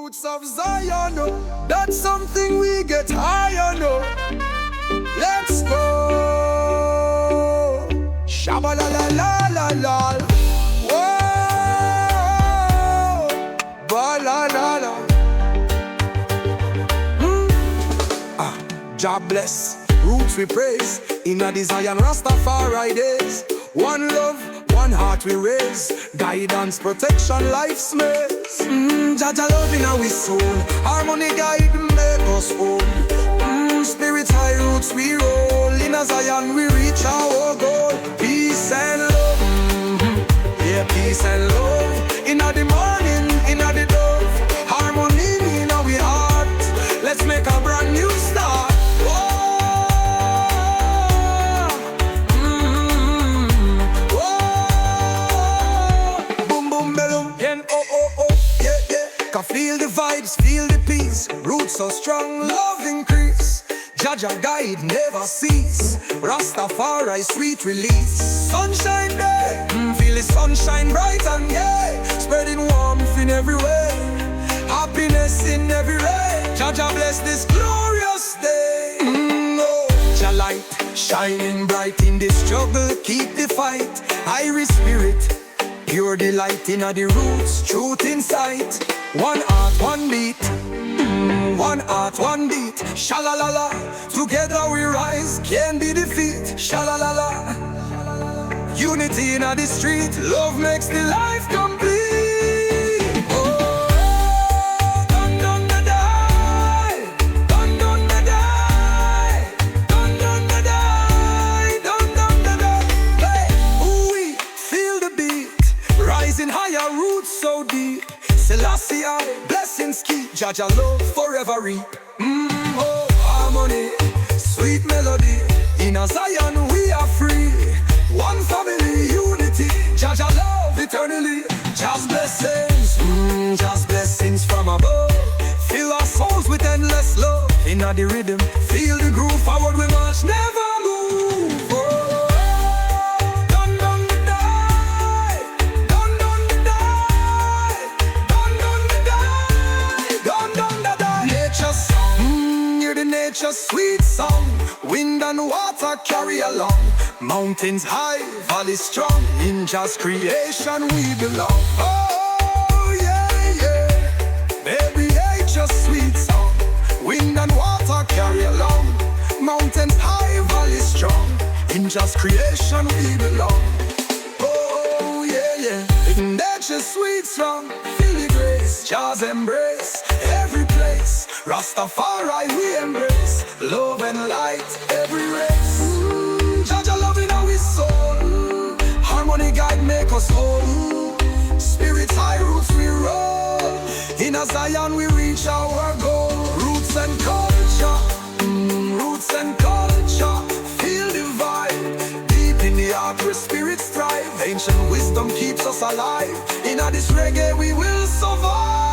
Roots of Zion, oh, that's something we get high on. Oh. Let's go. Shabba la la la la la. Whoa, ba la la la. God bless. Roots we praise in a Zion Rastafari days. One love, one heart we raise. Guidance, protection, life's maze. Jaja love in our soul. Harmony guide make us whole. Spirit high roots we roll. In a Zion we reach our goal. Peace and love. Yeah, peace and love. In the morning, in the dove. Harmony in our heart. Let's make a brand new start. Feel the vibes, feel the peace. Roots so strong, love increase. Jaja guide never cease. Rastafari sweet release. Sunshine day, feel the sunshine bright and gay. Spreading warmth in every way. Happiness in every ray. Jaja bless this glorious day. Jah light shining bright in the struggle. Keep the fight. Iris spirit, pure delight in the roots. Truth in sight. One heart, one beat. One heart, one beat. Sha-la-la-la. Together we rise, can't be defeat. Sha-la-la-la. Unity in the street. Love makes the life complete. Oh, dun dun da die. Dun dun da die. Dun dun da die. Dun dun da die. Hey, we feel the beat. Rising higher, roots so deep. Selassie, blessings keep. Jaja love forever reap. Oh, harmony, sweet melody. In a Zion we are free. One family, unity. Jaja love eternally. Just blessings, just blessings from above. Fill our souls with endless love. In the rhythm, feel the groove. Forward we march, never move. Oh. Nature's sweet song, wind and water carry along. Mountains high, valleys strong. In Jah's creation we belong. Oh yeah, yeah. Baby, nature's sweet song, wind and water carry along. Mountains high, valleys strong. In Jah's creation we belong. Oh yeah, yeah. In nature's sweet song, feel the grace. Jah's embrace every place. Rastafari we embrace. Love and light every race. Jaja love in our soul. Harmony guide make us whole. Spirit high roots we roll. In a Zion we reach our goal. Roots and culture. Roots and culture. Feel the vibe. Deep in the heart where spirits thrive. Ancient wisdom keeps us alive. In this reggae we will survive.